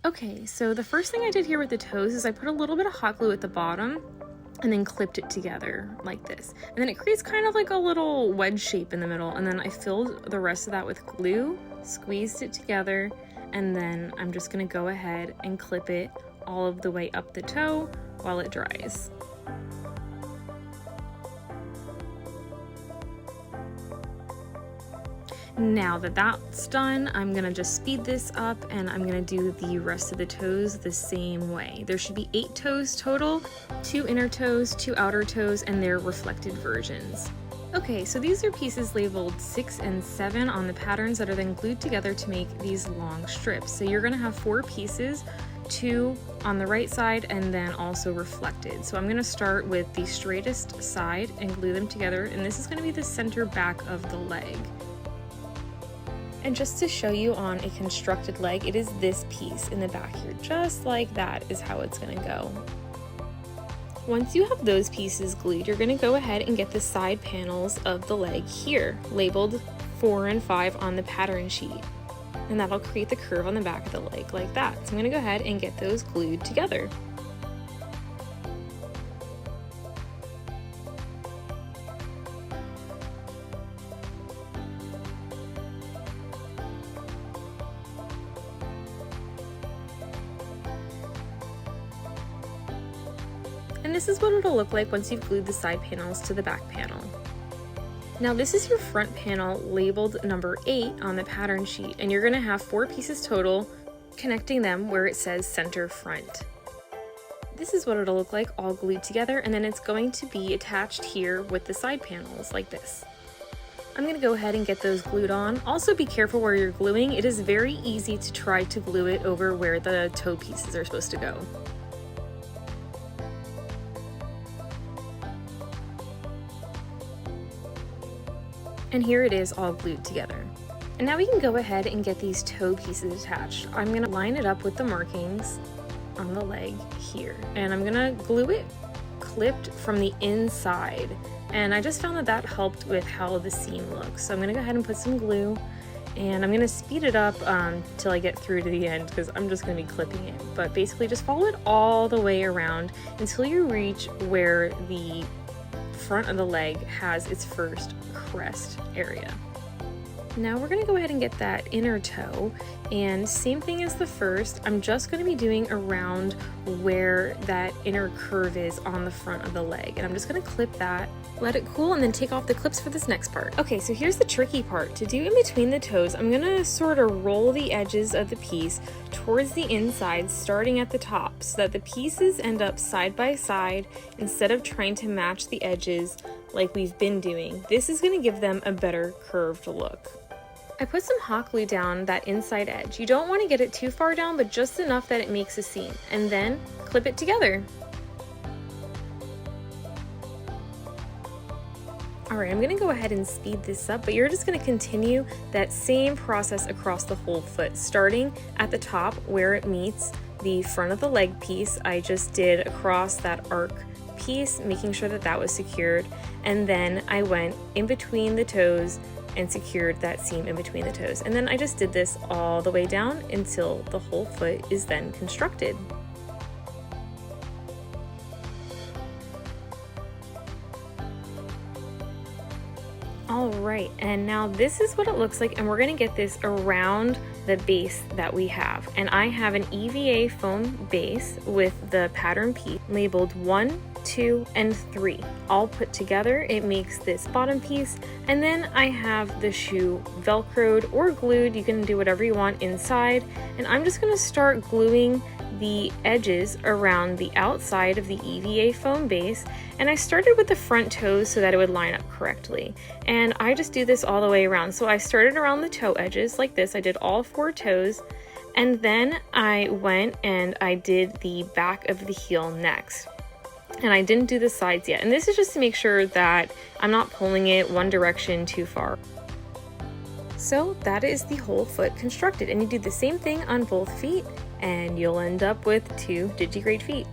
Okay, so the first thing I did here with the toes is I put a little bit of hot glue at the bottom and then clipped it together like this. And then it creates kind of like a little wedge shape in the middle. And then I filled the rest of that with glue, squeezed it together, and then I'm just gonna go ahead and clip it all of the way up the toe while it dries. Now that that's done, I'm gonna just speed this up and I'm gonna do the rest of the toes the same way. There should be 8 toes total, 2 inner toes, 2 outer toes, and their reflected versions. Okay, so these are pieces labeled 6 and 7 on the patterns that are then glued together to make these long strips. So you're gonna have 4 pieces, 2 on the right side and then also reflected. So I'm gonna start with the straightest side and glue them together, and this is gonna be the center back of the leg. And just to show you on a constructed leg, it is this piece in the back here, just like that is how it's gonna go. Once you have those pieces glued, you're gonna go ahead and get the side panels of the leg here, labeled 4 and 5 on the pattern sheet. And that'll create the curve on the back of the leg like that. So I'm gonna go ahead and get those glued together. And this is what it'll look like once you've glued the side panels to the back panel. Now this is your front panel labeled number 8 on the pattern sheet, and you're gonna have 4 pieces total, connecting them where it says center front. This is what it'll look like all glued together, and then it's going to be attached here with the side panels like this. I'm gonna go ahead and get those glued on. Also be careful where you're gluing. It is very easy to try to glue it over where the toe pieces are supposed to go. And here it is all glued together. And now we can go ahead and get these toe pieces attached. I'm gonna line it up with the markings on the leg here. And I'm gonna glue it clipped from the inside. And I just found that that helped with how the seam looks. So I'm gonna go ahead and put some glue, and I'm gonna speed it up till I get through to the end, because I'm just gonna be clipping it. But basically just follow it all the way around until you reach where the front of the leg has its first crest area. Now we're gonna go ahead and get that inner toe, and same thing as the first, I'm just gonna be doing around where that inner curve is on the front of the leg, and I'm just gonna clip that, let it cool, and then take off the clips for this next part. Okay, so here's the tricky part. To do in between the toes, I'm gonna sort of roll the edges of the piece towards the inside, starting at the top, so that the pieces end up side by side instead of trying to match the edges like we've been doing. This is gonna give them a better curved look. I put some hot glue down that inside edge. You don't want to get it too far down, but just enough that it makes a seam, and then clip it together. Alright, I'm gonna go ahead and speed this up, but you're just gonna continue that same process across the whole foot, starting at the top where it meets the front of the leg piece. I just did across that arc piece, making sure that that was secured, and then I went in between the toes and secured that seam in between the toes. And then I just did this all the way down until the whole foot is then constructed. All right, and now this is what it looks like, and we're gonna get this around the base that we have. And I have an EVA foam base with the pattern piece labeled 1, 2, and 3 all put together. It makes this bottom piece, and then I have the shoe velcroed or glued. You can do whatever you want inside, and I'm just gonna start gluing the edges around the outside of the EVA foam base, and I started with the front toes so that it would line up correctly, and I just do this all the way around. So I started around the toe edges like this. I did all 4 toes, and then I went and I did the back of the heel next, and I didn't do the sides yet, and this is just to make sure that I'm not pulling it one direction too far. So that is the whole foot constructed, and you do the same thing on both feet, and you'll end up with 2 Digi grade feet.